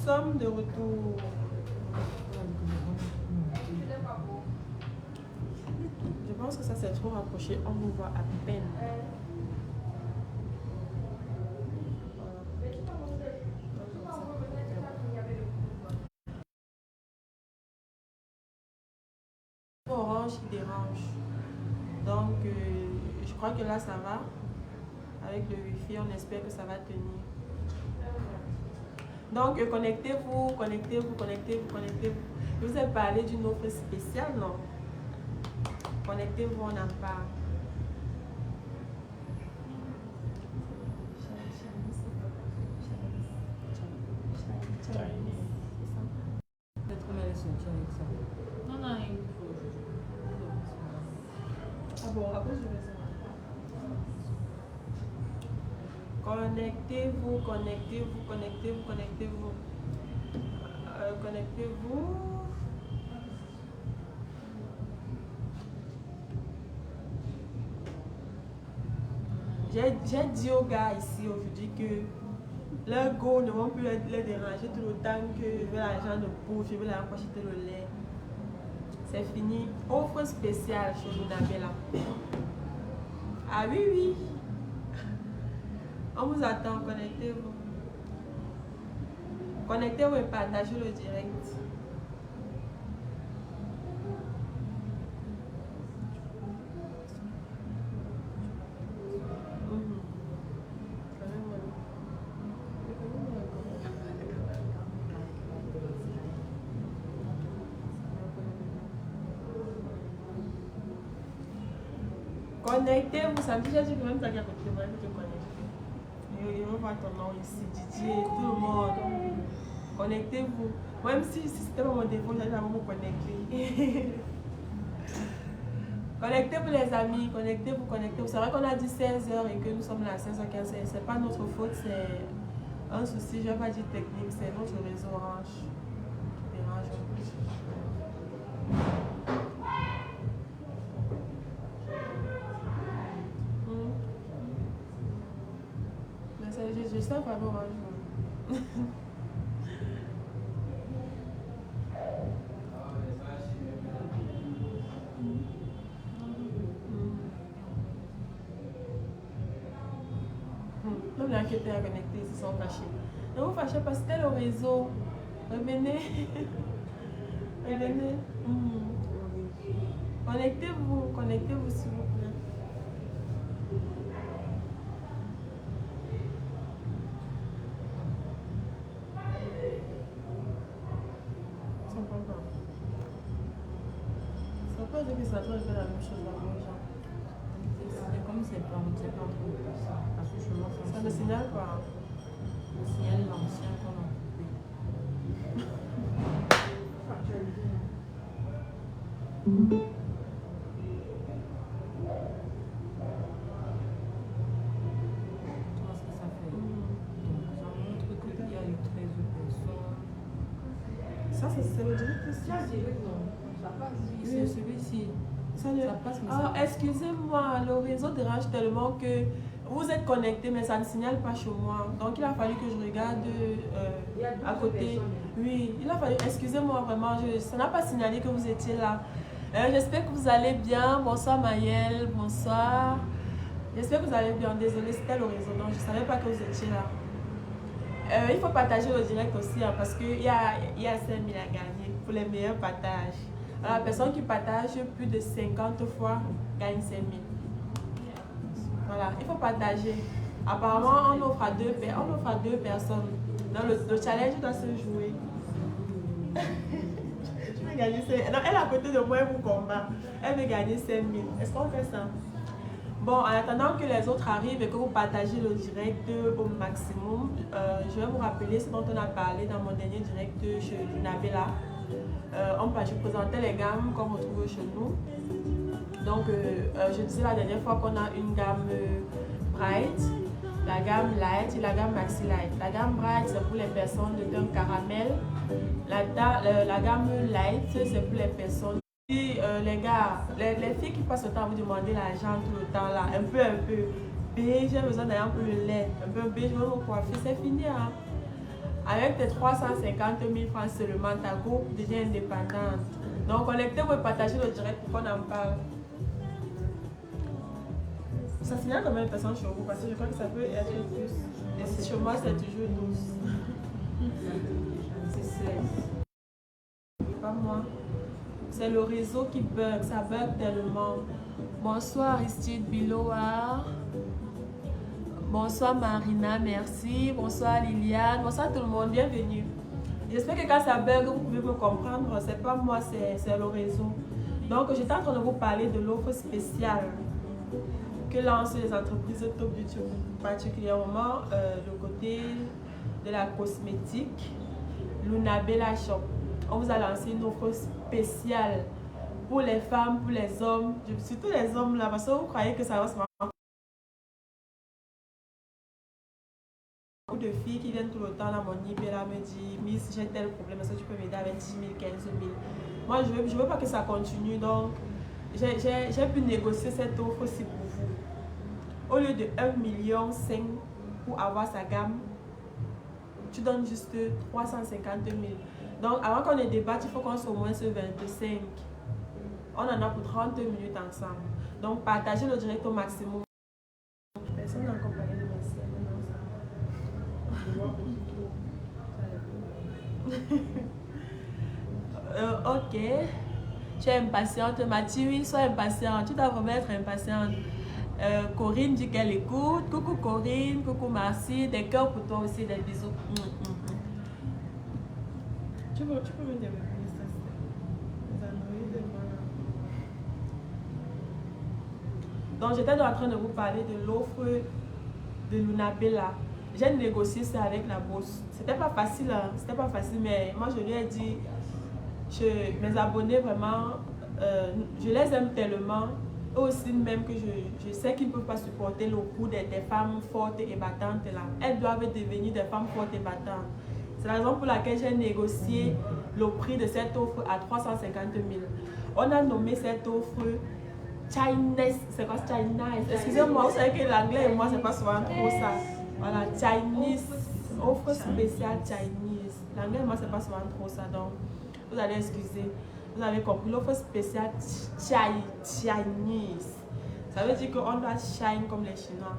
sommes de retour. Je pense que ça c'est trop rapproché, on nous voit à peine. Orange qui dérange. Donc, je crois que là ça va. Avec le wifi, on espère que ça va tenir. Donc, connectez-vous, connectez-vous, connectez-vous, connectez-vous. Je vous ai parlé d'une offre spéciale, non? Connectez-vous, on en parle. Peut-être qu'on allait sortir avec ça. Non, non, il faut. Ah bon, après je vais ça. Connectez-vous, connectez-vous, connectez-vous, connectez-vous. Connectez-vous. J'ai dit aux gars ici aujourd'hui que leurs go ne vont plus les déranger tout le temps que je veux l'argent de poche, je veux l'argent pour acheter le lait. C'est fini. Offre spéciale chez Lunabella. Ah oui, oui. On vous attend, connectez-vous. Connectez-vous et partagez le direct. Connectez-vous, ça me dit que même ça qui a côté de moi, je te connecte. Je veux voir ton nom ici, Didier, tout le monde. Connectez-vous. Même si c'était pas mon téléphone, j'allais me connecter. Connectez-vous les amis, connectez-vous, connectez-vous. C'est vrai qu'on a dit 16h et que nous sommes là à 16h15. C'est pas notre faute, c'est un souci, je ne vais pas dire technique, c'est notre réseau Orange qui dérange un peu. Je sais pas Orange. Même les qui étaient à connecter, ils se sont fâchés. Ne vous fâchez pas, c'était le réseau. Revenez. Revenez. Connectez-vous, connectez-vous s'il vous plaît. Ça peut dire que ça doit faire la même chose là aux gens. C'est comme c'est pas trop ça. Parce que je vois Ça ne signale pas. Le signal l'ancien qu'on a coupé. Ça, c'est le direct ici. C'est celui-ci. Ça passe, excusez-moi, le réseau dérange tellement que vous êtes connecté, mais ça ne signale pas chez moi. Donc, il a fallu que je regarde à côté. Oui, il a fallu, excusez-moi vraiment, ça n'a pas signalé que vous étiez là. J'espère que vous allez bien. Bonsoir Maëlle, bonsoir. J'espère que vous allez bien. Désolée, c'était le réseau, donc je ne savais pas que vous étiez là. Il faut partager le direct aussi hein, parce qu'il y a 5000 à gagner pour les meilleurs partages. Alors, la personne qui partage plus de 50 fois gagne 5000. Voilà, il faut partager. Apparemment, on offre à deux personnes. Donc, le challenge doit se jouer. Je vais gagner 5000. Non, elle est à côté de moi, elle vous combat. Elle veut gagner 5000. Est-ce qu'on fait ça? Bon, en attendant que les autres arrivent et que vous partagez le direct au maximum, je vais vous rappeler ce dont on a parlé dans mon dernier direct chez Lunabella. Je présentais les gammes qu'on retrouve chez nous. Donc, je disais la dernière fois qu'on a une gamme Bright, la gamme Light et la gamme Maxi Light. La gamme Bright, c'est pour les personnes de teint caramel. La gamme Light, c'est pour les personnes. Les gars, les filles qui passent le temps à vous demander l'argent tout le temps là, un peu beige, j'ai besoin d'aller un peu le lait, un peu beige, je veux me coiffer, c'est fini hein. Avec tes 350 000 francs seulement, ta groupe devient indépendante. Donc, connectez-vous et partagez le direct pour qu'on en parle. Ça signale combien de personnes chez vous? Parce que je crois que ça peut être plus. Et chez moi, c'est toujours 12. C'est 16. Pas moi. C'est le réseau qui bug. Ça bug tellement. Bonsoir Aristide Biloa. Bonsoir Marina, merci. Bonsoir Liliane. Bonsoir tout le monde, bienvenue. J'espère que quand ça bug, vous pouvez me comprendre. C'est pas moi, c'est le réseau. Donc, j'étais en train de vous parler de l'offre spéciale que lancent les entreprises top YouTube, particulièrement le côté de la cosmétique, Lunabella Shop. On vous a lancé une offre spéciale pour les femmes, pour les hommes, surtout les hommes là, parce que vous croyez que ça va se faire. De filles qui viennent tout le temps dans mon IP là me dit Miss, j'ai tel problème, est-ce que tu peux m'aider avec 10 000, 15 000. Moi je veux pas que ça continue, donc j'ai pu négocier cette offre aussi pour vous. Au lieu de 1,5 million pour avoir sa gamme, tu donnes juste 350 000. Donc avant qu'on ait débattu, il faut qu'on soit au moins sur 25. On en a pour 30 minutes ensemble. Donc partagez le direct au maximum. Personne n'a encore parlé de ma sœur. Ok, tu es impatiente. Mathieu, oui, sois impatiente. Tu dois vraiment être impatiente. Corinne dit qu'elle écoute. Coucou Corinne, coucou merci. Des cœurs pour toi aussi, des bisous. Tu peux me développer ça, donc j'étais en train de vous parler de l'offre de Lunabella. J'ai négocié ça avec la bourse. C'était pas facile, hein? C'était pas facile, mais moi je lui ai dit, mes abonnés vraiment, je les aime tellement, eux aussi même que je sais qu'ils ne peuvent pas supporter le coût des femmes fortes et battantes là. Elles doivent devenir des femmes fortes et battantes. C'est la raison pour laquelle j'ai négocié le prix de cette offre à 350 000. On a nommé cette offre Chinese. C'est quoi Chinese? Excusez-moi, vous savez que l'anglais et moi c'est pas souvent trop ça. Voilà, Chinese, offre spéciale Chinese. L'anglais, moi, c'est pas souvent trop ça, donc vous allez excuser. Vous avez compris, l'offre spéciale Chinese. Ça veut dire qu'on doit shine comme les Chinois.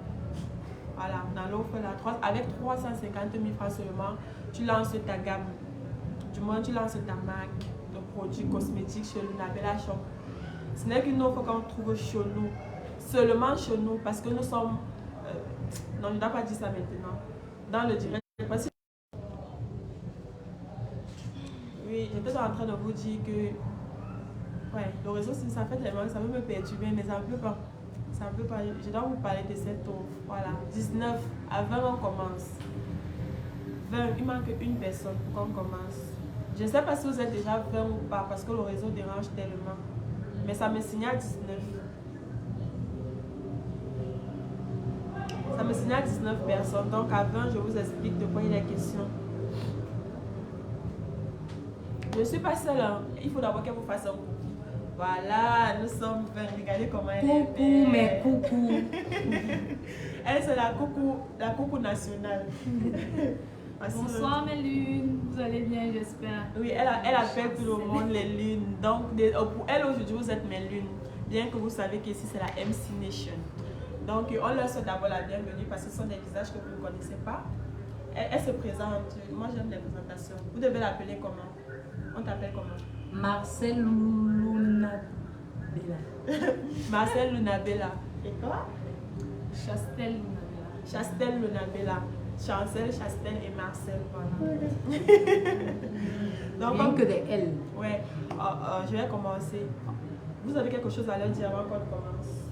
Voilà, dans l'offre là, avec 350 000 francs seulement, tu lances ta gamme. Du moins, tu lances ta marque de produits cosmétiques chez Lunabella Shop. Ce n'est qu'une offre qu'on trouve chez nous, seulement chez nous, parce que nous sommes. Non, je ne dois pas dire ça maintenant. Dans le direct, oui, j'étais en train de vous dire que ouais, le réseau, si ça fait tellement, ça peut me perturber, mais ça ne peut pas. Ça ne peut pas. Je dois vous parler de cette offre. Voilà, 19 à 20, on commence. 20, il manque une personne pour qu'on commence. Je ne sais pas si vous êtes déjà 20 ou pas, parce que le réseau dérange tellement. Mais ça me signale 19. Ça me signale 19 personnes, donc à 20, je vous explique de quoi il est question. Je ne suis pas seule, hein. Il faut d'abord qu'elle vous fasse un coucou. Voilà, nous sommes 20. Regardez comment elle est. Coucou, mais coucou. Elle, c'est la coucou nationale. Bonsoir mes lunes, vous allez bien, j'espère. Oui, elle appelle tout le monde les lunes. Donc, pour elle aujourd'hui, vous êtes mes lunes. Bien que vous savez qu'ici, c'est la MC Nation. Donc, on leur souhaite d'abord la bienvenue parce que ce sont des visages que vous ne connaissez pas. Elle se présente. Moi, j'aime les présentations. Vous devez l'appeler comment? On t'appelle comment? Marcel Lunabella. Marcel Lunabella. Et toi? Chastel Lunabella. Chastel Lunabella. Chancel, Chastel et Marcel. Voilà. Donc, Rien que des L. Ouais. Je vais commencer. Vous avez quelque chose à leur dire avant qu'on commence?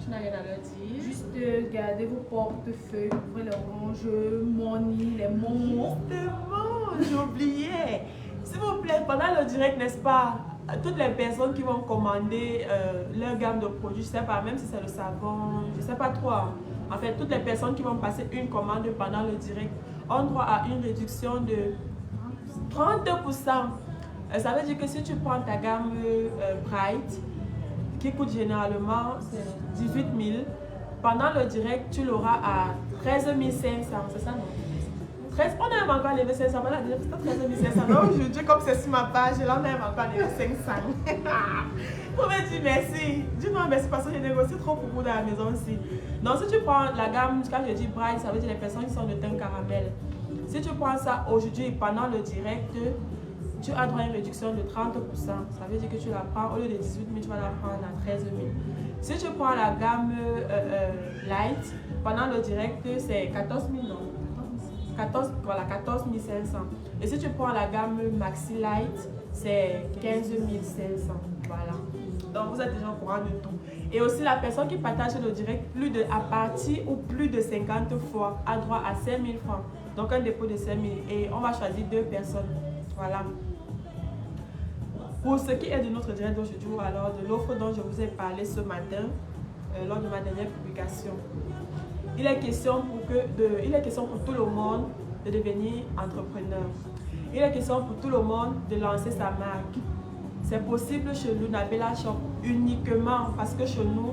Tu n'as rien à leur dire. Juste gardez vos portefeuilles, ouvrez les oranges, money, les momos. Justement, j'oubliais. S'il vous plaît, pendant le direct, n'est-ce pas, toutes les personnes qui vont commander leur gamme de produits, je ne sais pas, même si c'est le savon, je ne sais pas trop. En fait, toutes les personnes qui vont passer une commande pendant le direct ont droit à une réduction de 30%. Ça veut dire que si tu prends ta gamme Bright, qui coûte généralement 18 000, pendant le direct, tu l'auras à 13 500. C'est ça, non? 13, on a même encore levé 500. Voilà, déjà, c'est 13 500. Donc aujourd'hui, comme c'est sur ma page, là, on a même encore levé 500. Vous me dites merci. Dis-moi merci parce que j'ai négocié trop pour vous dans la maison aussi. Donc si tu prends la gamme, quand je dis bright, ça veut dire les personnes qui sont de teint caramel. Si tu prends ça aujourd'hui pendant le direct, tu as droit à une réduction de 30%. Ça veut dire que tu la prends, au lieu de 18 000, tu vas la prendre à 13 000. Si tu prends la gamme light, pendant le direct, c'est 14 000, non? 14 500. Et si tu prends la gamme Maxi Light, c'est 15 500. Voilà. Donc vous êtes déjà au courant de tout. Et aussi la personne qui partage le direct à partir ou plus de 50 fois a droit à 5 000 francs. Donc un dépôt de 5 000. Et on va choisir 2 personnes. Voilà. Pour ce qui est de notre direct d'aujourd'hui, alors de l'offre dont je vous ai parlé ce matin, lors de ma dernière publication, il est question pour tout le monde de devenir entrepreneur. Il est question pour tout le monde de lancer sa marque. C'est possible chez Luna Bella Shop uniquement parce que chez nous,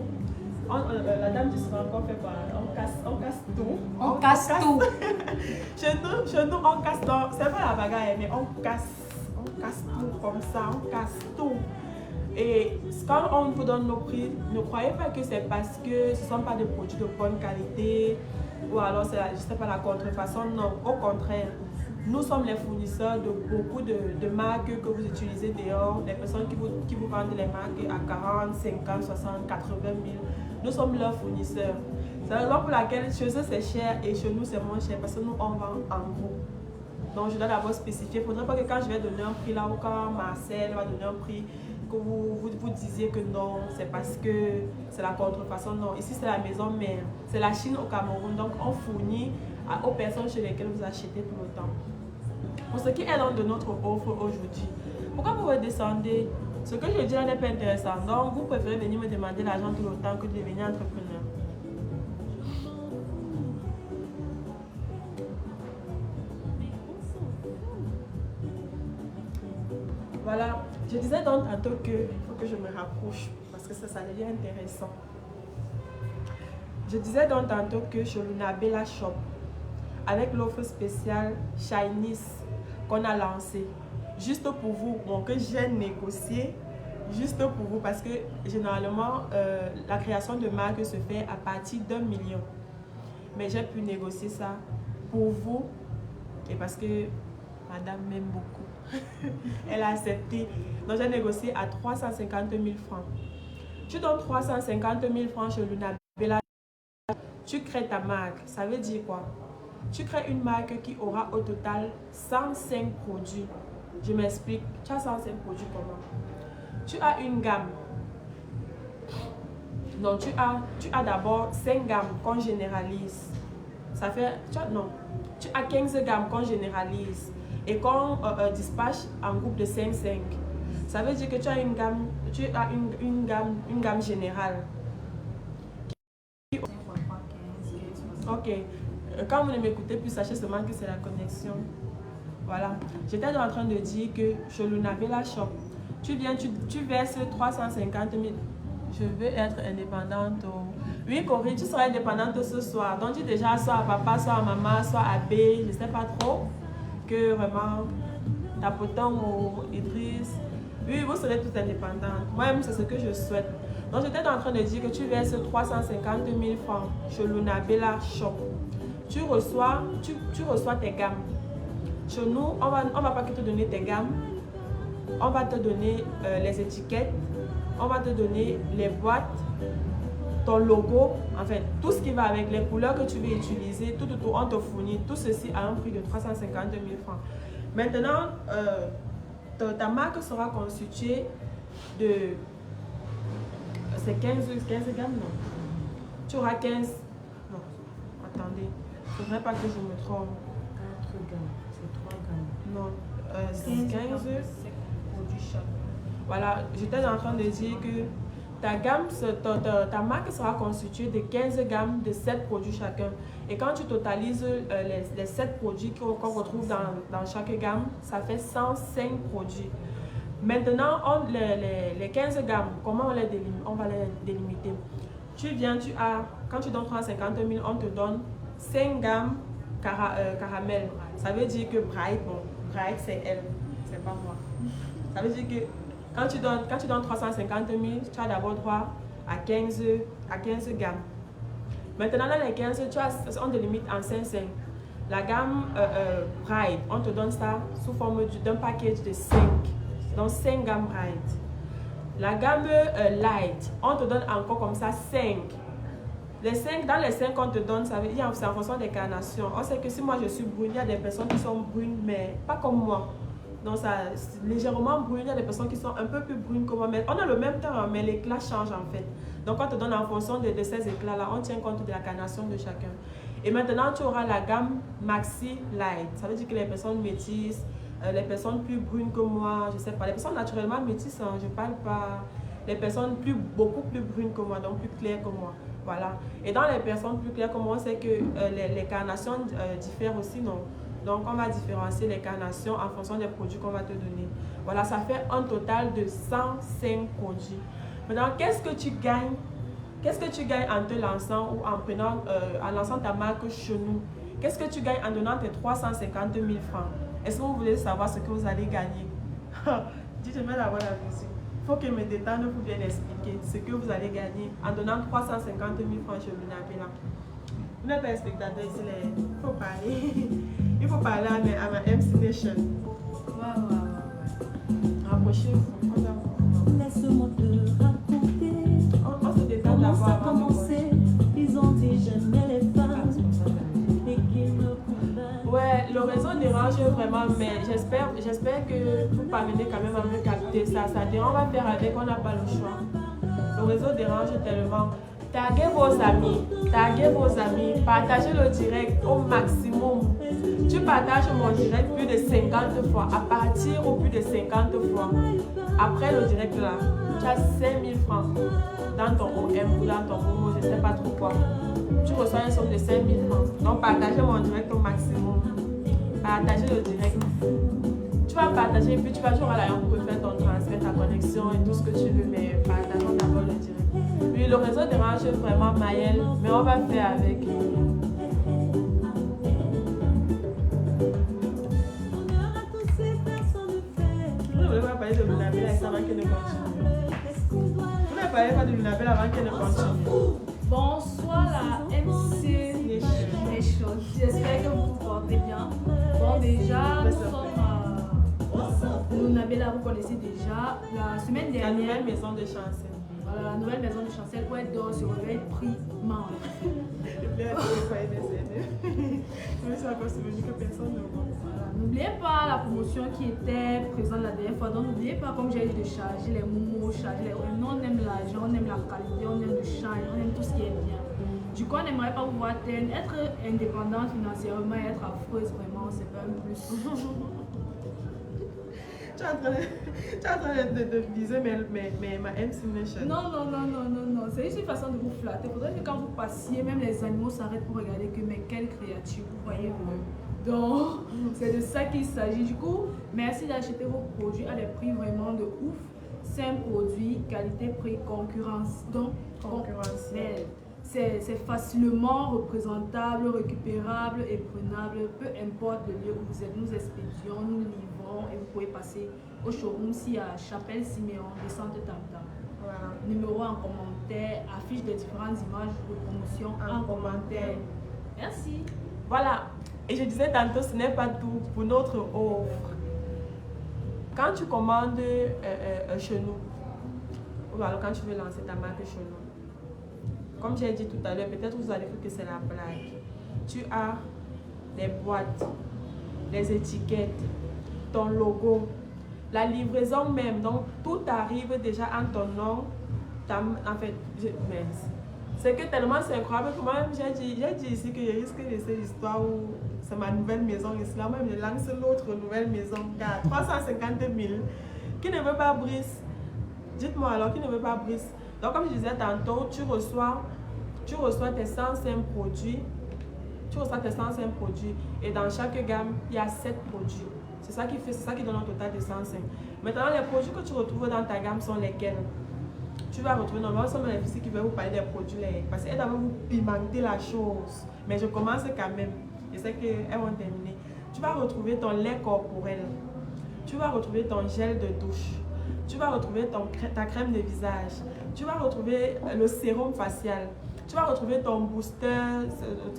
la dame du encore fait quoi? On casse tout. On casse tout. Chez nous, on casse tout. C'est pas la bagarre, mais on casse tout comme ça, on casse tout. Et quand on vous donne nos prix, ne croyez pas que c'est parce que ce ne sont pas des produits de bonne qualité ou alors c'est la contrefaçon. Non, au contraire. Nous sommes les fournisseurs de beaucoup de marques que vous utilisez dehors, des personnes qui vous vendent les marques à 40, 50, 60, 80 000. Nous sommes leurs fournisseurs. C'est la raison pour laquelle chez eux c'est cher et chez nous c'est moins cher parce que nous on vend en gros. Donc je dois d'abord spécifier. Il ne faudrait pas que quand je vais donner un prix là ou quand Marcel va donner un prix, que vous disiez que non, c'est parce que c'est la contrefaçon. Non, ici c'est la maison mère. C'est la Chine au Cameroun. Donc on fournit aux personnes chez lesquelles vous achetez tout le temps. Pour ce qui est donc de notre offre aujourd'hui, pourquoi vous redescendez? Ce que je dis là n'est pas intéressant. Donc vous préférez venir me demander l'argent tout le temps que de devenir entrepreneur. Voilà, je disais donc tantôt qu'il faut que je me rapproche parce que ça devient intéressant. Je disais donc tantôt que chez Luna Bella Shop, avec l'offre spéciale Chinese qu'on a lancée, juste pour vous, bon, que j'ai négocié, juste pour vous, parce que généralement, la création de marque se fait à partir d'1 million. Mais j'ai pu négocier ça pour vous, et parce que madame m'aime beaucoup. Elle a accepté. Donc j'ai négocié à 350 000 francs. Tu donnes 350 000 francs chez Luna Bella. Tu crées ta marque. Ça veut dire quoi? Tu crées une marque qui aura au total 105 produits. Je m'explique. Tu as 105 produits comment? Tu as une gamme. Donc tu as d'abord 5 gammes qu'on généralise. Ça fait... Tu as 15 gammes qu'on généralise et qu'on dispatche en groupe de 5-5. Ça veut dire que tu as une gamme générale. Ok. Quand vous ne m'écoutez plus, sachez seulement que c'est la connexion. Voilà. J'étais en train de dire que chez Luna Bella Shop, tu verses 350 000. Je veux être indépendante. Oui, Corinne, tu seras indépendante ce soir. Donc, tu déjà soit à papa, soit à maman, soit à B, je ne sais pas trop. Que vraiment, Tapoton ou Idriss, oui, vous serez toutes indépendantes. Moi-même, c'est ce que je souhaite. Donc, j'étais en train de dire que tu verses 350 000 francs chez Luna Bella Shop. Tu reçois tes gammes. Chez nous, on va pas que te donner tes gammes. On va te donner les étiquettes. On va te donner les boîtes, ton logo, enfin tout ce qui va avec les couleurs que tu veux utiliser, tout, on te fournit tout ceci à un prix de 350 000 francs. Maintenant, ta marque sera constituée de... C'est 15 gammes, non? Tu auras 15... Non, attendez, il ne faudrait pas que je me trompe. 4 gammes, c'est 3 gammes. Non, 15 produits chaque. Voilà, j'étais en train de dire que ta marque sera constituée de 15 gammes de 7 produits chacun. Et quand tu totalises les 7 produits qu'on retrouve dans chaque gamme, ça fait 105 produits. Maintenant, les 15 gammes, comment on va les délimiter? Quand tu donnes 350 000, on te donne 5 gammes caramel. Ça veut dire que Bright, bon, Bright c'est elle, c'est pas moi. Ça veut dire que quand tu donnes 350 000, tu as d'abord droit à 15 gammes. Maintenant, dans les 15, on te limite en 5. La gamme Bright, on te donne ça sous forme d'un package de 5. Donc 5 gammes Bright. La gamme Light, on te donne encore comme ça 5. Dans les 5 qu'on te donne, c'est en fonction des carnations. On sait que si moi je suis brune, il y a des personnes qui sont brunes, mais pas comme moi. Donc ça, légèrement brune, il y a des personnes qui sont un peu plus brunes que moi. Mais on a le même teint, mais l'éclat change en fait. Donc on te donne en fonction de ces éclats-là, on tient compte de la carnation de chacun. Et maintenant, tu auras la gamme Maxi Light. Ça veut dire que les personnes métisses, les personnes plus brunes que moi, je sais pas, les personnes naturellement métisses, hein, je parle pas, les personnes beaucoup plus brunes que moi, donc plus claires que moi. Voilà. Et dans les personnes plus claires que moi, on sait que les carnations diffèrent aussi, non? Donc, on va différencier les carnations en fonction des produits qu'on va te donner. Voilà, ça fait un total de 105 produits. Maintenant, qu'est-ce que tu gagnes? Qu'est-ce que tu gagnes en te lançant ou en lançant ta marque chez nous? Qu'est-ce que tu gagnes en donnant tes 350 000 francs? Est-ce que vous voulez savoir ce que vous allez gagner? Dites-moi d'avoir la musique. Il faut que me détende pour bien expliquer ce que vous allez gagner en donnant 350 000 francs chez Lunabella. Vous n'êtes pas un spectateur ici, il faut parler. Il faut parler à ma MC Nation. Rapprochez-vous. Laisse-moi te raconter. On se détend Comment ça a d'avoir. commencé? Ils ont dit j'aimais les femmes et qu'ils me coupaient. Ouais, le réseau dérange vraiment, mais j'espère que vous parvenez quand même à me capter ça. Ça dérange, on va faire avec, on n'a pas le choix. Le réseau dérange tellement. Taguez vos amis, partagez le direct au maximum. Tu partages mon direct plus de 50 fois, à partir au plus de 50 fois. Après le direct là, tu as 5 000 francs dans ton OM ou dans ton Momo, je ne sais pas trop quoi. Tu reçois une somme de 5 000 francs. Donc partagez mon direct au maximum. Partagez le direct. Tu vas partager et puis tu vas toujours à la pour faire ton transfert, ta connexion et tout ce que tu veux, mais partageons d'abord le direct. Oui, le réseau dérange vraiment Maëlle, mais on va faire avec. Vous ne voulez pas parler de Lunabella avant qu'elle ne continue. Vous ne parlez pas de Lunabella avant qu'elle ne continue. Bonsoir la MC Nation. J'espère que vous vous portez bien. Bon, déjà, nous sommes Lunabella, vous connaissez déjà. La semaine La dernière, nouvelle maison de Chancel. voilà, la nouvelle maison de Chancel, où elle dort, se réveille primement. Je me suis encore souvenu que personne ne voit. Voilà. N'oubliez pas la promotion qui était présente la dernière fois. Donc n'oubliez pas, comme j'ai dit, de charger les momos, charger les OM. Nous, on aime l'argent, on aime la qualité, on aime le change, on aime tout ce qui est bien. Du coup, on n'aimerait pas vous voir telle. Être indépendante financièrement et être affreuse, vraiment, c'est pas un plus. Tu es en train de viser ma MC Nation. Non. C'est juste une façon de vous flatter. Il faudrait que quand vous passiez, même les animaux s'arrêtent pour regarder que, mais quelle créature, vous voyez. Donc, c'est de ça qu'il s'agit. Du coup, merci d'acheter vos produits à des prix vraiment de ouf. C'est un produit qualité-prix concurrence. Donc, Concurrentiel. c'est facilement représentable, récupérable et prenable. Peu importe le lieu où vous êtes, nous expédions, nous livrons et vous pouvez passer au showroom si à Chapelle-Siméon, descente Tam-Tam. Voilà. Numéro en commentaire, affiche des différentes images de promotion en commentaire. Merci. Voilà. Et je disais tantôt, ce n'est pas tout pour notre offre. Quand tu commandes chez nous, ou alors quand tu veux lancer ta marque chez nous, comme j'ai dit tout à l'heure, peut-être vous allez dire que c'est la blague. Tu as les boîtes, les étiquettes, ton logo, la livraison même. Donc, tout arrive déjà en ton nom. En fait, c'est que tellement c'est incroyable que moi-même, j'ai dit ici que je risque de cette histoire où c'est ma nouvelle maison ici. Là, même je lance l'autre nouvelle maison car 350 000. Qui ne veut pas Brice? Dites-moi alors, qui ne veut pas Brice? Donc, comme je disais tantôt, tu reçois tes 105 produits. Tu reçois tes 105 produits et dans chaque gamme, il y a 7 produits. C'est ça qui donne un total de 105. Maintenant, les produits que tu retrouves dans ta gamme sont lesquels? Tu vas retrouver, normalement, ce sont les filles qui veulent vous parler des produits, parce qu'elles doivent vous pimenter la chose. Mais je commence quand même. Je sais qu'elles vont terminer. Tu vas retrouver ton lait corporel. Tu vas retrouver ton gel de douche. Tu vas retrouver ta crème de visage. Tu vas retrouver le sérum facial. Tu vas retrouver ton booster,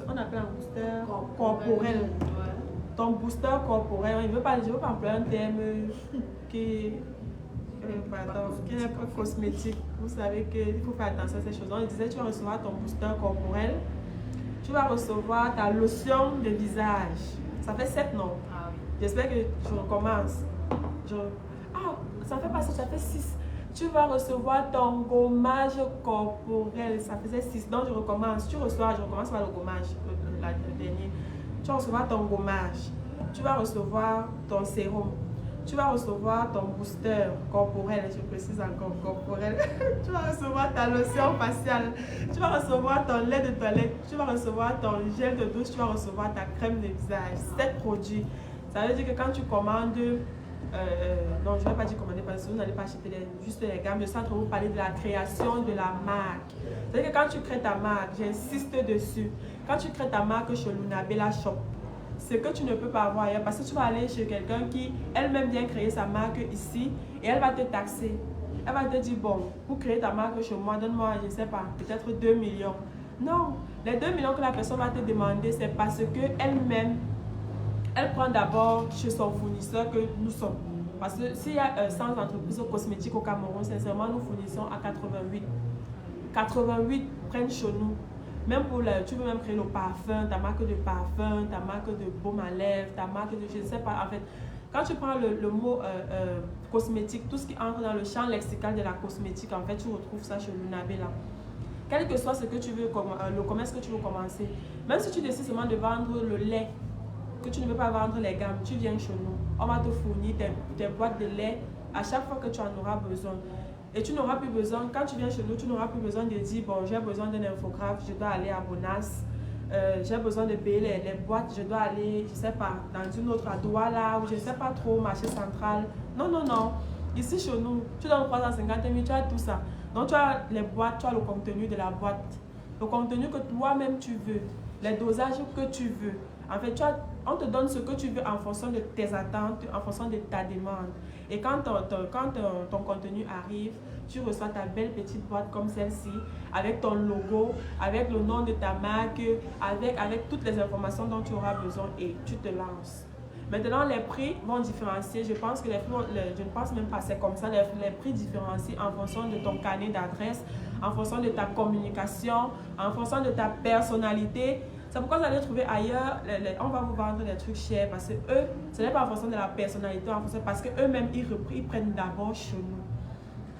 on appelle un booster corporel. Ouais. Ton booster corporel. Je ne veux pas employer un terme qui n'est pas cosmétique. Vous savez qu'il faut faire attention à ces choses. On disait, tu vas recevoir ton booster corporel. Tu vas recevoir ta lotion de visage. Ça fait 7 noms. Ah oui. J'espère que je recommence. Ça fait pas ça, ça fait 6. Tu vas recevoir ton gommage corporel. Ça faisait 6. Donc je recommence. Je recommence par le gommage, le dernier. Tu vas recevoir ton gommage. Tu vas recevoir ton sérum. Tu vas recevoir ton booster corporel, je précise encore corporel. Tu vas recevoir ta lotion faciale. Tu vas recevoir ton lait de toilette. Tu vas recevoir ton gel de douche. Tu vas recevoir ta crème de visage. 7 produits. Ça veut dire que quand tu commandes, non, je ne vais pas dire commander parce que vous n'allez pas acheter juste les gammes. Je suis en train de vous parler de la création de la marque. C'est-à-dire que quand tu crées ta marque, j'insiste dessus. Quand tu crées ta marque chez Lunabella Shop, ce que tu ne peux pas avoir ailleurs, parce que tu vas aller chez quelqu'un qui elle-même vient créer sa marque ici et elle va te taxer. Elle va te dire, bon, pour créer ta marque chez moi, donne-moi, je ne sais pas, peut-être 2 millions. Non, les 2 millions que la personne va te demander, c'est parce qu'elle-même, elle prend d'abord chez son fournisseur que nous sommes. Parce que s'il y a 100 entreprises cosmétiques au Cameroun, sincèrement, nous fournissons à 88. 88 prennent chez nous. Même pour tu veux même créer le parfum, ta marque de parfum, ta marque de baume à lèvres, ta marque de, je ne sais pas, en fait, quand tu prends le mot cosmétique, tout ce qui entre dans le champ lexical de la cosmétique, en fait, tu retrouves ça chez Lunabella. Quel que soit ce que tu veux, le commerce que tu veux commencer, même si tu décides seulement de vendre le lait, que tu ne veux pas vendre les gammes, tu viens chez nous, on va te fournir tes boîtes de lait à chaque fois que tu en auras besoin. Et tu n'auras plus besoin, quand tu viens chez nous, tu n'auras plus besoin de dire, bon, j'ai besoin d'un infographe, je dois aller à Bonas, j'ai besoin de payer les boîtes, je dois aller, je ne sais pas, dans une autre à Douala, ou je ne sais pas trop, marché central. Non, non, non. Ici chez nous, tu donnes 350 000, tu as tout ça. Donc tu as les boîtes, tu as le contenu de la boîte. Le contenu que toi-même tu veux, les dosages que tu veux. En fait, on te donne ce que tu veux en fonction de tes attentes, en fonction de ta demande. Et quand ton contenu arrive, tu reçois ta belle petite boîte comme celle-ci, avec ton logo, avec le nom de ta marque, avec toutes les informations dont tu auras besoin et tu te lances. Maintenant, les prix vont différencier. Je pense que je ne pense même pas, c'est comme ça. Les prix différencient en fonction de ton carnet d'adresse, en fonction de ta communication, en fonction de ta personnalité. C'est pourquoi vous allez trouver ailleurs, on va vous vendre des trucs chers parce que eux, ce n'est pas en fonction de la personnalité, en fonction, parce qu'eux-mêmes, ils prennent d'abord chez nous.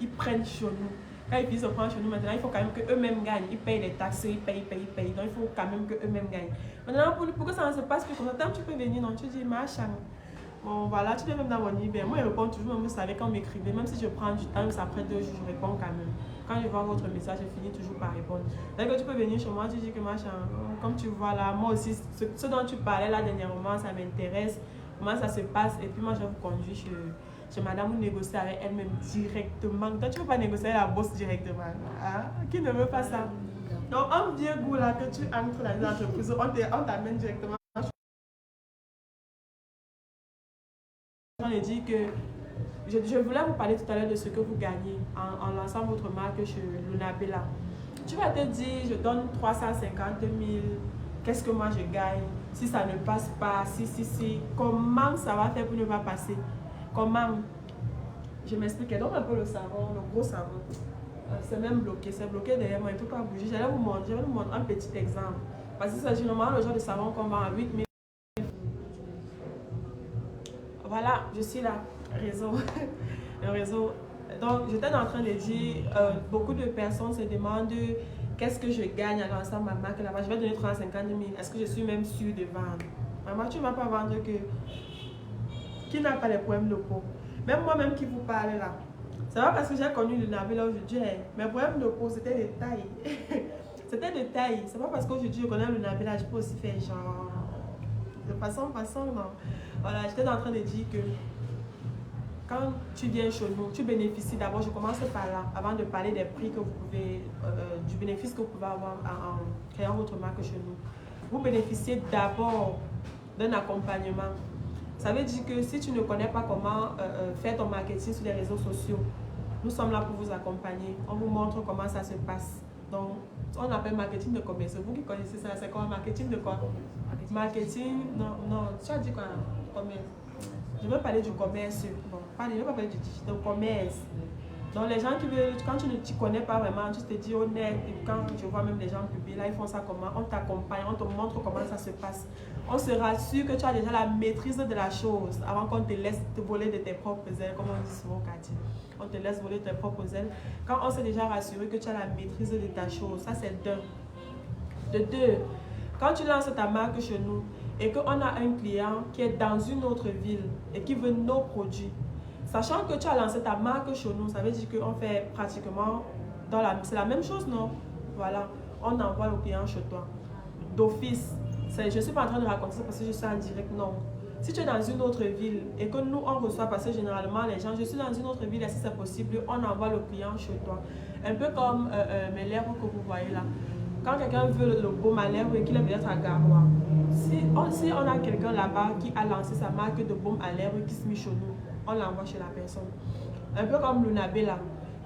Ils prennent chez nous. Quand ils finissent de prendre chez nous, maintenant, il faut quand même qu'eux-mêmes gagnent. Ils payent les taxes, ils payent. Donc, il faut quand même qu'eux-mêmes gagnent. Maintenant, pour que ça ne se passe plus comme ça, tant tu peux venir, non, tu dis, machin. Bon, voilà, tu viens même dans mon email. Moi, je réponds toujours, même vous savez, quand vous m'écrivez, même si je prends du temps, ça après 2 jours, je réponds quand même. Quand je vois votre message, je finis toujours par répondre. Donc, tu peux venir chez moi, tu dis que machin, comme tu vois là, moi aussi, ce dont tu parlais là dernièrement, ça m'intéresse. Comment ça se passe? Et puis moi, je vous conduis chez madame, vous négociez avec elle-même directement. Toi, tu ne peux pas négocier avec la boss directement. Hein? Qui ne veut pas ça? Donc, un vieux goût là, que tu entres dans une entreprise, on t'amène directement. On dit que je voulais vous parler tout à l'heure de ce que vous gagnez en lançant votre marque chez Lunabella. Tu vas te dire, je donne 350 000, qu'est-ce que moi je gagne? Si ça ne passe pas, si, comment ça va faire pour ne pas passer? Comment? Je m'explique. Donc un peu le savon, le gros savon. C'est même bloqué, c'est bloqué derrière moi, il ne peut pas bouger. Je vais vous montrer un petit exemple. Parce que c'est généralement le genre de savon qu'on vend à 8 000. Voilà, je suis là, le réseau. Donc, j'étais en train de dire, beaucoup de personnes se demandent qu'est-ce que je gagne en lançant ma marque là-bas. Je vais donner 350 000. Est-ce que je suis même sûre de vendre? Maman, tu ne vas pas vendre qui n'a pas les problèmes de peau. Même moi-même qui vous parle là. C'est pas parce que j'ai connu Lunabella aujourd'hui. Mes problèmes de peau, c'était des tailles. C'était des tailles. C'est pas parce qu'aujourd'hui je connais Lunabella, je peux aussi faire genre. De façon, non. Voilà, j'étais en train de dire que quand tu viens chez nous, tu bénéficies d'abord, je commence par là, avant de parler des prix que vous pouvez, du bénéfice que vous pouvez avoir en créant votre marque chez nous. vous bénéficiez d'abord d'un accompagnement. Ça veut dire que si tu ne connais pas comment faire ton marketing sur les réseaux sociaux, nous sommes là pour vous accompagner. On vous montre comment ça se passe. Donc, on appelle marketing de commerce. Vous qui connaissez ça, c'est quoi? Marketing de quoi? Marketing, non, tu as dit quoi? Commerce. Je veux parler du commerce. Bon, je ne veux pas parler du digital, commerce. Donc, les gens qui veulent, quand tu ne t'y connais pas vraiment, tu te dis honnête, et quand je vois même les gens publier, là, ils font ça comment? On t'accompagne, on te montre comment ça se passe. On se rassure que tu as déjà la maîtrise de la chose avant qu'on te laisse te voler de tes propres ailes, comme on dit souvent au quartier. On te laisse voler tes propres ailes. Quand on s'est déjà rassuré que tu as la maîtrise de ta chose, ça c'est d'un. De deux, quand tu lances ta marque chez nous et qu'on a un client qui est dans une autre ville et qui veut nos produits, sachant que tu as lancé ta marque chez nous, ça veut dire qu'on fait pratiquement c'est la même chose, non? Voilà, on envoie le client chez toi. D'office, je ne suis pas en train de raconter ça parce que je suis en direct, non. Si tu es dans une autre ville et que nous, on reçoit, parce que généralement, les gens, je suis dans une autre ville et si c'est possible, on envoie le client chez toi. Un peu comme mes lèvres que vous voyez là. Quand quelqu'un veut le baume à lèvres et qu'il est peut-être à Garoua, si on a quelqu'un là-bas qui a lancé sa marque de baume à lèvres qui se met chez nous, on l'envoie chez la personne. Un peu comme Lunabella.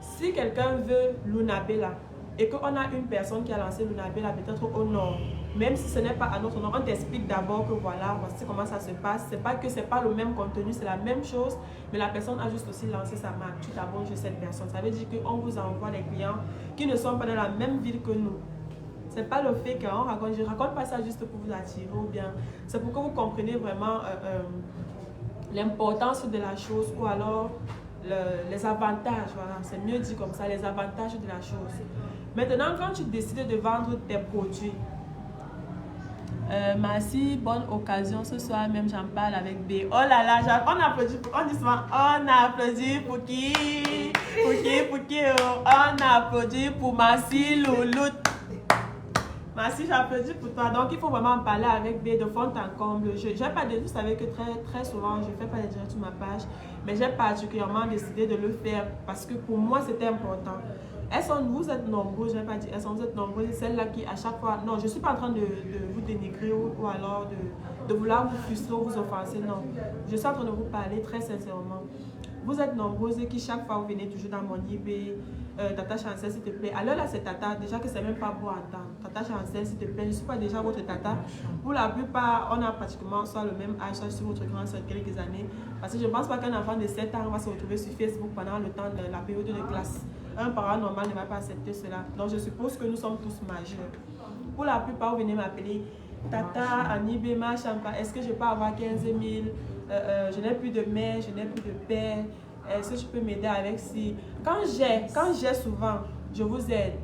Si quelqu'un veut Lunabella et qu'on a une personne qui a lancé Lunabella peut-être au nord, même si ce n'est pas à notre nom, on t'explique d'abord que voilà, voici comment ça se passe. C'est pas que c'est pas le même contenu, c'est la même chose, mais la personne a juste aussi lancé sa marque. Tu t'abonnes chez cette personne. Ça veut dire qu'on vous envoie des clients qui ne sont pas dans la même ville que nous. C'est pas le fait qu'on raconte, je raconte pas ça juste pour vous attirer ou bien, c'est pour que vous compreniez vraiment l'importance de la chose ou alors les avantages, voilà, c'est mieux dit comme ça, les avantages de la chose. Maintenant, quand tu décides de vendre tes produits, merci, bonne occasion, ce soir même j'en parle avec B. Oh là là, on applaudit, on dit souvent, on applaudit pour qui? Pour qui, on applaudit pour Merci Louloute. Merci, j'applaudis pour toi. Donc, il faut vraiment parler avec B de fond en comble. Vous savez que très souvent, je ne fais pas les directs sur ma page, mais j'ai particulièrement décidé de le faire parce que pour moi, c'était important. Vous êtes nombreux, je ne vais pas dire vous êtes nombreux, c'est celle-là qui, à chaque fois, non, je ne suis pas en train de vous dénigrer ou alors de vouloir vous frustrer ou vous offenser, non. Je suis en train de vous parler très sincèrement. Vous êtes nombreuses qui, chaque fois, vous venez toujours dans mon eBay. Tata Chancel, s'il te plaît. Alors là, c'est Tata. Déjà que c'est même pas beau à entendre. Tata Chancel, s'il te plaît. Je ne suis pas déjà votre Tata. Pour la plupart, on a pratiquement soit le même âge, soit sur votre grand, soit quelques années. Parce que je ne pense pas qu'un enfant de 7 ans va se retrouver sur Facebook pendant le temps de la période de classe. Un parent normal ne va pas accepter cela. Donc, je suppose que nous sommes tous majeurs. Pour la plupart, vous venez m'appeler Tata, Anibé, Machampa. Est-ce que je peux avoir 15 000? Je n'ai plus de mère, je n'ai plus de père. Est-ce que tu peux m'aider avec si... Quand j'ai souvent, je vous aide.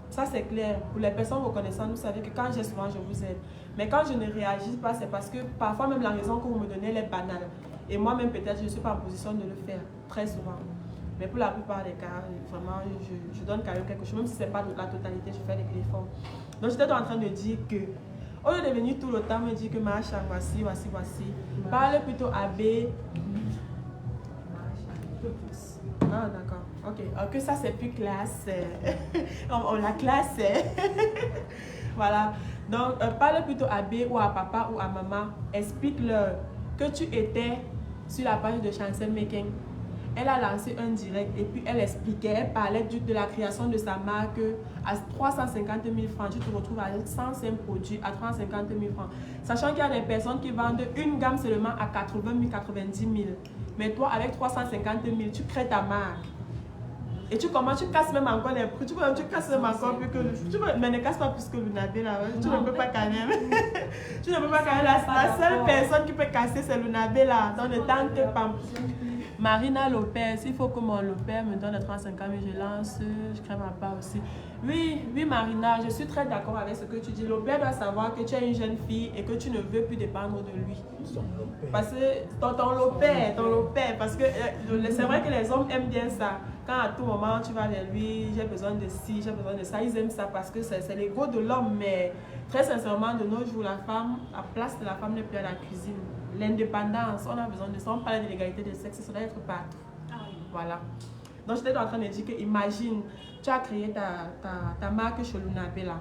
Ça, c'est clair. Pour les personnes reconnaissantes, vous savez que quand j'ai souvent, je vous aide. Mais quand je ne réagis pas, c'est parce que parfois même la raison que vous me donnez, elle est banale. Et moi-même, peut-être, je ne suis pas en position de le faire. Très souvent. Mais pour la plupart des cas, vraiment, je donne quand même quelque chose. Même si ce n'est pas la totalité, je fais des efforts. Donc, j'étais en train de dire que, au lieu de venir tout le temps me dire que Macha, voici. Parle plutôt à B. Ah, d'accord. Ok. Que ça, c'est plus classe. La classe. Voilà. Donc, parle plutôt à B ou à papa ou à maman. Explique-leur que tu étais sur la page de Chancel Making. Elle a lancé un direct et puis elle expliquait, elle parlait de la création de sa marque à 350 000 francs. Tu te retrouves avec 105 produits à 350 000 francs. Sachant qu'il y a des personnes qui vendent une gamme seulement à 80 000, 90 000. Mais toi, avec 350 000, tu crées ta marque. Et tu casses même encore les prix. Tu casses même encore plus que... mais ne casse pas plus que Lunabella. Tu ne peux pas quand même. Tu ne peux pas quand même. La seule personne qui peut casser, c'est Lunabella. Donc ne tente pas. Marina Lopez, il faut que mon Lopez me donne les 35 000, je lance, je crée ma part aussi. Oui, Marina, je suis très d'accord avec ce que tu dis. Lopez doit savoir que tu es une jeune fille et que tu ne veux plus dépendre de lui. Parce que ton Lopez, parce que c'est vrai que les hommes aiment bien ça. Quand à tout moment tu vas vers lui, j'ai besoin de ci, j'ai besoin de ça, ils aiment ça parce que c'est l'ego de l'homme. Mais très sincèrement, de nos jours, la place de la femme n'est plus à la cuisine. L'indépendance, on a besoin de ça. On parle de l'égalité de sexe, ça doit être partout. Voilà. Donc, j'étais en train de dire que, imagine, tu as créé ta marque chez Lunabella.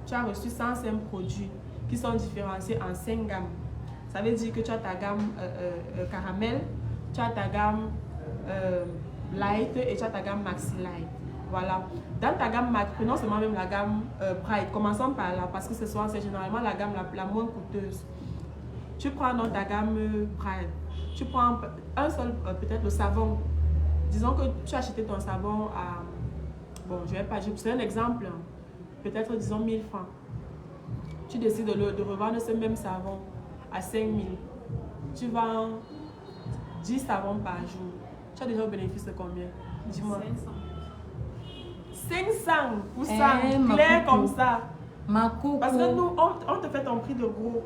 Tu as reçu 105 produits. qui sont différenciées en 5 gammes. Ça veut dire que tu as ta gamme caramel, tu as ta gamme light et tu as ta gamme maxi light. Voilà. Dans ta gamme max, prenons seulement même la gamme Pride. Commençons par là parce que c'est généralement la gamme la moins coûteuse. Tu prends dans ta gamme Pride. Tu prends un seul, peut-être le savon. Disons que tu as acheté ton savon à... Bon, je vais pas... C'est un exemple. Peut-être, disons, 1000 francs. Tu décides de revendre ce même savon à 5000. Tu vends 10 savons par jour. Tu as déjà le bénéfice de combien? Dis-moi. 500 pour ça, clair comme ça. Parce que nous, on te fait ton prix de gros.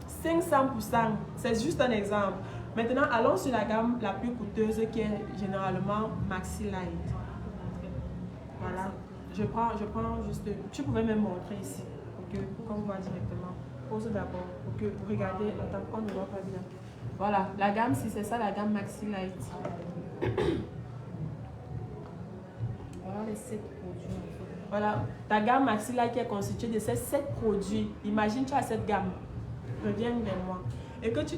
500 pour ça, c'est juste un exemple. Maintenant, allons sur la gamme la plus coûteuse qui est généralement Maxi Light. Voilà. Je prends juste... Tu pouvais même montrer ici pour qu'on voit directement. Pose d'abord pour que vous regardez. Attends, on ne voit pas bien. Voilà, la gamme, si c'est ça, la gamme Maxi Light. Voilà les 7 produits. Voilà, ta gamme Maxi Light qui est constituée de ces 7 produits. Imagine, tu as cette gamme. Reviens vers moi. Et que tu...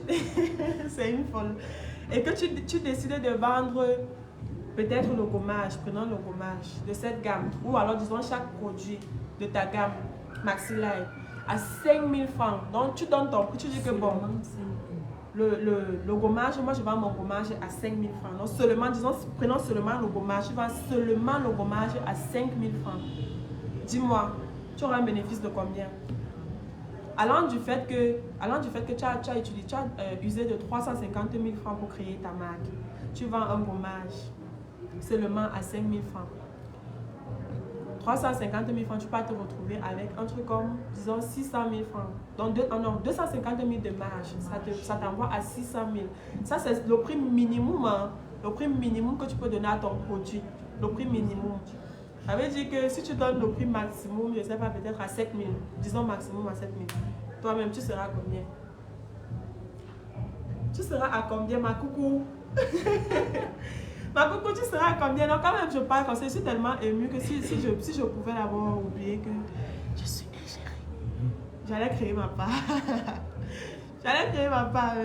c'est une folle. Et que tu décides de vendre peut-être le gommage, prenons le gommage de cette gamme. Ou alors, disons, chaque produit de ta gamme Maxi Light à 5000 francs. Donc, tu donnes ton prix, tu dis que bon... Le gommage, moi je vends mon gommage à 5000 francs. Donc seulement, disons, prenons seulement le gommage, je vends seulement le gommage à 5000 francs. Dis-moi, tu auras un bénéfice de combien? Allant du fait que tu as usé de 350 000 francs pour créer ta marque, tu vends un gommage seulement à 5000 francs. 350 000 francs, tu peux te retrouver avec un truc comme, disons, 600 000 francs. Donc, 250 000 de marge, ça t'envoie à 600 000. Ça, c'est le prix minimum, hein, le prix minimum que tu peux donner à ton produit. Le prix minimum. Ça veut dire que si tu donnes le prix maximum, je ne sais pas, peut-être à 7 000, disons maximum à 7 000, toi-même, tu seras à combien? Tu seras à combien, ma coucou? Ma coucou, tu seras à combien? Donc, quand même, je parle comme ça, je suis tellement émue que si je pouvais l'avoir oublié que je suis égérie, j'allais créer ma part. J'allais créer ma part.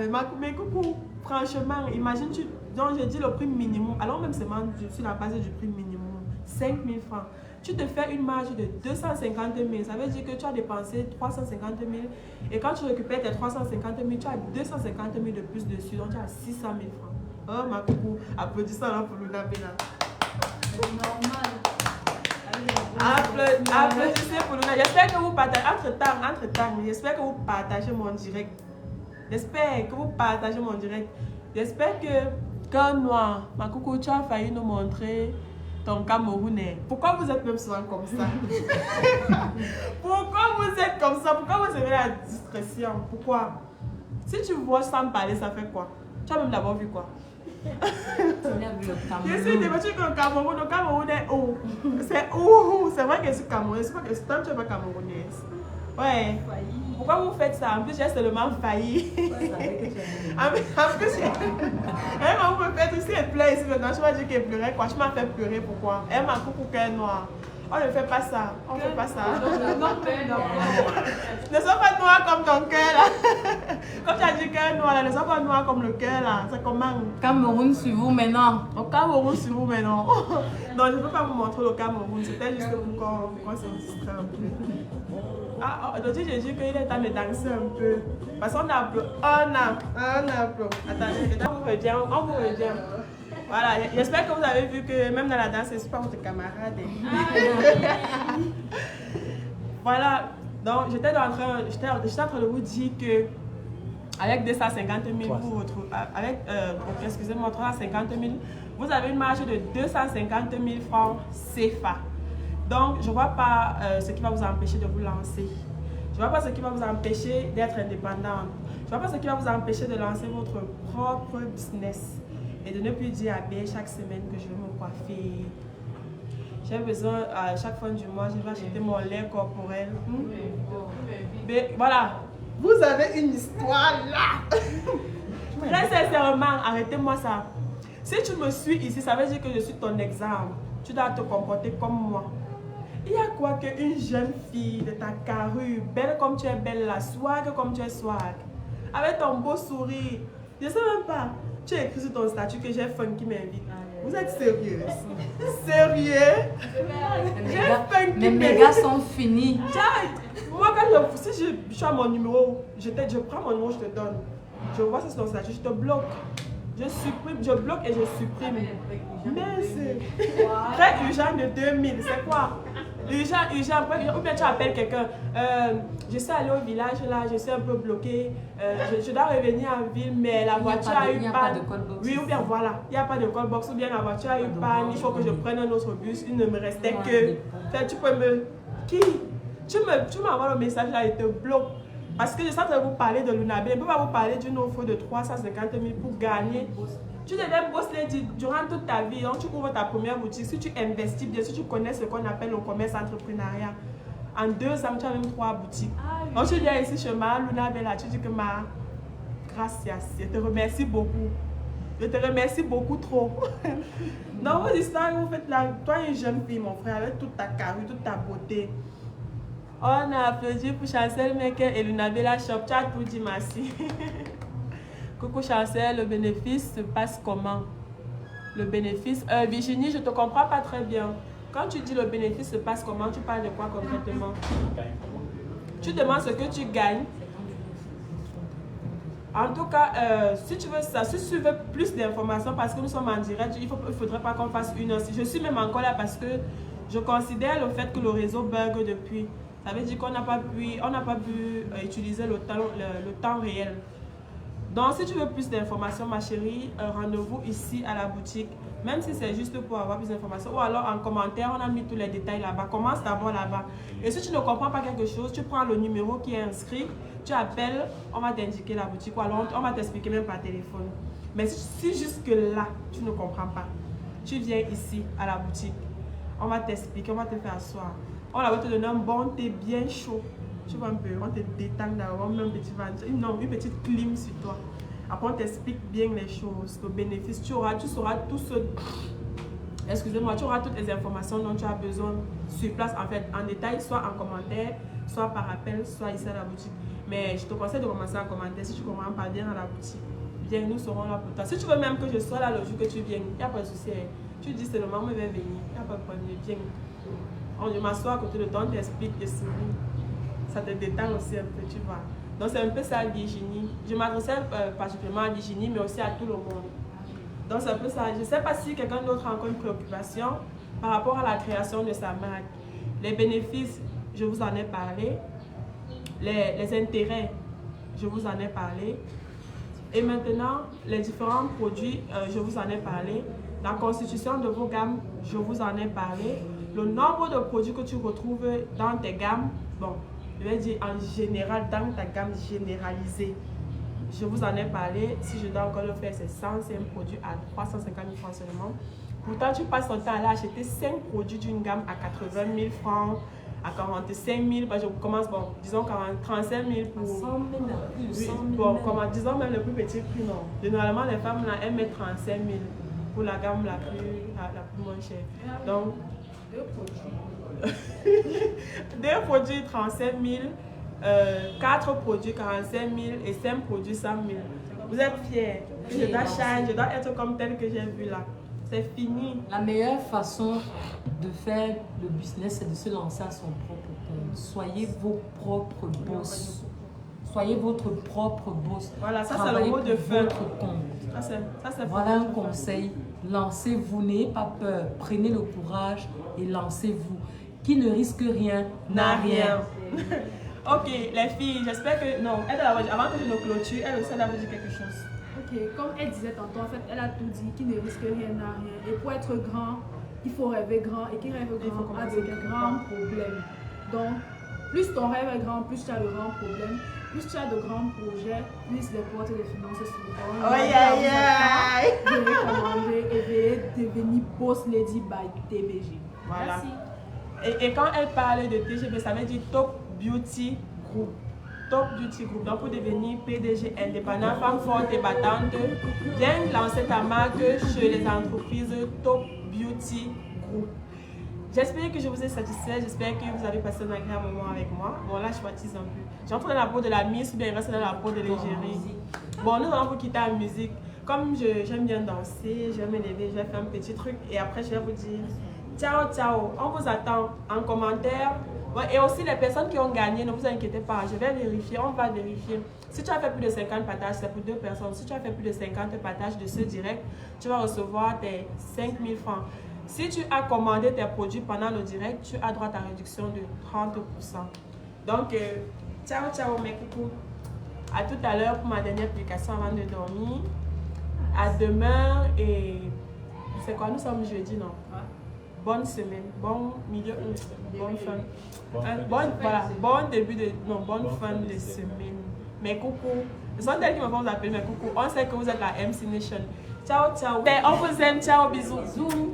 Mais coucou, franchement, imagine, donc j'ai dit le prix minimum, alors même seulement sur la base du prix minimum, 5000 francs. Tu te fais une marge de 250 000, ça veut dire que tu as dépensé 350 000 et quand tu récupères tes 350 000, tu as 250 000 de plus dessus, donc tu as 600 000 francs. Oh ma coucou, applaudissons alors pour Luna Bella. C'est normal. Applaudissez pour Luna. J'espère que vous partagez, entre-temps, j'espère que vous partagez mon direct. J'espère que vous partagez mon direct. J'espère que cœur noir, ma coucou, tu as failli nous montrer ton Camerounais. Pourquoi vous êtes même souvent comme ça? Pourquoi vous êtes comme ça? Pourquoi vous aimez la discrétion? Pourquoi? Si tu vois sans parler, ça fait quoi? Tu as même d'abord vu quoi? Je suis débattue que le Cameroun est où? C'est où? C'est vrai que je suis Camerounaise, c'est pas que toi tu n'es pas Camerounaise. Ouais. Pourquoi vous faites ça? En plus, j'ai seulement failli. En plus, elle m'a fait aussi, elle pleure ici maintenant. Je vais dire qu'elle pleurait quoi? Je m'en fait pleurer, pourquoi? Elle m'a coucou cœur noir. On ne fait pas ça. On ne fait pas ça. Ne sois pas noir comme ton cœur là. Comme tu as dit cœur noir là, ne sois pas noir comme le cœur là. C'est comment? Cameroun sur vous maintenant. Au Cameroun sur vous maintenant. Non, je ne peux pas vous montrer le Cameroun. C'était juste pour qu'on se distrait un peu. Ah, aujourd'hui j'ai dit qu'il est temps de danser un peu. Parce qu'on a un applaud. Attendez, on vous revient. Voilà, j'espère que vous avez vu que même dans la danse, je ne suis pas votre camarade. Voilà, donc j'étais en train de vous dire que avec 250 000, vous retrouvez, excusez-moi, 350 000, vous avez une marge de 250 000 francs CFA. Donc, je ne vois pas ce qui va vous empêcher de vous lancer. Je ne vois pas ce qui va vous empêcher d'être indépendante. Je ne vois pas ce qui va vous empêcher de lancer votre propre business. Et de ne plus dire à B chaque semaine que je vais me coiffer. J'ai besoin, à chaque fin du mois, je vais acheter mon lait corporel. Mais voilà, vous avez une histoire là. Très sincèrement, arrêtez-moi ça. Si tu me suis ici, ça veut dire que je suis ton exemple. Tu dois te comporter comme moi. Il y a quoi qu'une jeune fille de ta carrure, belle comme tu es belle, la swag comme tu es swag, avec ton beau sourire, je sais même pas, tu as écrit sur ton statut que j'ai fun qui m'invite. Vous êtes sérieuse? Sérieux? Mais mes gars sont finis. Moi, quand si je suis à mon numéro, je prends mon numéro, je te donne. Je vois ça sur ton statut, je te bloque. Je supprime, je bloque et je supprime. Mais c'est très urgent de 2000, c'est quoi? Urgent, ou bien tu appelles quelqu'un. Je suis allée au village là, je suis un peu bloquée. Je dois revenir en ville, mais la voiture a eu panne. Oui, ou bien voilà, il n'y a pas de call box, ou bien la voiture a eu panne, il faut que je prenne un autre bus, il ne me restait que. Tu peux me. Qui? Tu m'envoies le message là et te bloque. Parce que je suis en train de vous parler de Lunabé. Je ne peux pas vous parler d'une offre de 350 000 pour gagner. Tu deviens boss lady durant toute ta vie. Donc, tu ouvres ta première boutique. Si tu investis bien, si tu connais ce qu'on appelle le commerce entrepreneuriat, en 2 ans, tu as même 3 boutiques. Donc, tu viens ici chez ma Lunabé là, tu dis que ma gracias. Je te remercie beaucoup. Je te remercie beaucoup trop. Dans vos histoires, vous faites là, toi une jeune fille, mon frère, avec toute ta carrure, toute ta beauté. On a applaudi pour Chancel Maker et Lunabella Shop. Tu as tout dit, merci. Coucou Chancel, le bénéfice se passe comment? Le bénéfice. Virginie, je ne te comprends pas très bien. Quand tu dis le bénéfice se passe comment, tu parles de quoi concrètement? Tu demandes ce que tu gagnes. En tout cas, si tu veux ça, si tu veux plus d'informations, parce que nous sommes en direct, il ne faudrait pas qu'on fasse une heure. Je suis même encore là parce que je considère le fait que le réseau bug depuis. Ça veut dire qu'on n'a pas pu utiliser le temps réel. Donc, si tu veux plus d'informations, ma chérie, rendez-vous ici à la boutique. Même si c'est juste pour avoir plus d'informations. Ou alors en commentaire, on a mis tous les détails là-bas. Commence d'abord là-bas. Et si tu ne comprends pas quelque chose, tu prends le numéro qui est inscrit, tu appelles, on va t'indiquer la boutique. Ou alors on va t'expliquer même par téléphone. Mais si jusque-là, tu ne comprends pas, tu viens ici à la boutique. On va t'expliquer, on va te faire asseoir. On va te donner un bon thé bien chaud. Tu vois un peu, on te détend d'avoir même une petite clim sur toi. Après, on t'explique bien les choses, le bénéfice. Tu sauras tout ce... Excusez-moi, tu auras toutes les informations dont tu as besoin sur place, en fait, en détail, soit en commentaire, soit par appel, soit ici à la boutique. Mais je te conseille de commencer en commentaire. Si tu ne comprends pas, viens à la boutique. Viens, nous serons là pour toi. Si tu veux même que je sois là le jour que tu viens, il n'y a pas de souci. Tu dis seulement, je vais venir. Il n'y a pas de problème, viens. Je m'assois à côté de toi, on t'explique, je souris. Ça te détend aussi un peu, tu vois. Donc c'est un peu ça, Virginie. Je m'adressais particulièrement à Virginie, mais aussi à tout le monde. Donc c'est un peu ça. Je ne sais pas si quelqu'un d'autre a encore une préoccupation par rapport à la création de sa marque. Les bénéfices, je vous en ai parlé. Les intérêts, je vous en ai parlé. Et maintenant, les différents produits, je vous en ai parlé. La constitution de vos gammes, je vous en ai parlé. Le nombre de produits que tu retrouves dans tes gammes, bon, je vais dire en général, dans ta gamme généralisée, je vous en ai parlé. Si je dois encore le faire, c'est 105 produits à 350 000 francs seulement. Pourtant, tu passes ton temps à aller acheter 5 produits d'une gamme à 80 000 francs, à 45 000, je commence, bon, disons 35 000 pour... 100 000, oui, bon, disons même le plus petit prix, non. Généralement, les femmes, là, elles mettent 35 000 pour la gamme la plus moins chère. Donc, 2 produits 35 000, 4 produits 45 000 et 5 produits 100 000. Vous êtes fiers? Je dois changer, je dois être comme tel que j'ai vu là. C'est fini. La meilleure façon de faire le business, c'est de se lancer à son propre compte. Soyez vos propres boss. Soyez votre propre boss. Voilà, ça c'est le mot de fin. Voilà un conseil. Lancez-vous, n'ayez pas peur. Prenez le courage et lancez-vous. Qui ne risque rien n'a rien. Ok, les filles, j'espère que... Non, avant que je ne clôture, elle aussi, elle a vous dire quelque chose. Ok, comme elle disait tantôt, en fait, elle a tout dit, qui ne risque rien n'a rien. Et pour être grand, il faut rêver grand. Et qui rêve grand a de grands problèmes. Donc, plus ton rêve est grand, plus tu as de grands problèmes. Plus tu as de grands projets, plus les portes des finances s'ouvrent. Veuillez commander et veuillez devenir boss lady by TBG. Voilà. Merci. Et quand elle parle de TGB, ça veut dire Top Beauty Group. Top Beauty Group. Donc pour devenir PDG indépendant, femme forte et battante, viens lancer ta marque chez les entreprises Top Beauty Group. J'espère que je vous ai satisfait. J'espère que vous avez passé un agréable moment avec moi. Bon, là, je fatise un peu. J'entre dans la peau de la Miss ou bien il reste dans la peau de l'égérie. Bon, nous allons vous quitter la musique. Comme j'aime bien danser, je vais m'élever, je vais faire un petit truc et après, je vais vous dire ciao, ciao. On vous attend en commentaire. Ouais, et aussi, les personnes qui ont gagné, ne vous inquiétez pas. Je vais vérifier, on va vérifier. Si tu as fait plus de 50 partages, c'est pour 2 personnes. Si tu as fait plus de 50 partages de ce direct, tu vas recevoir tes 5000 francs. Si tu as commandé tes produits pendant le direct, tu as droit à ta réduction de 30%. Donc, ciao, ciao, mes coucous. À tout à l'heure pour ma dernière publication avant de dormir. À demain et... C'est quoi? Nous sommes jeudi, non? Bonne semaine, bon milieu, bonne fin. Bon début de... Non, bonne fin de semaine. Mes coucous. Ce sont elles qui me font vous appeler mes coucous. On sait que vous êtes la MC Nation. Ciao, ciao. On vous aime. Ciao, bisous. Zoom.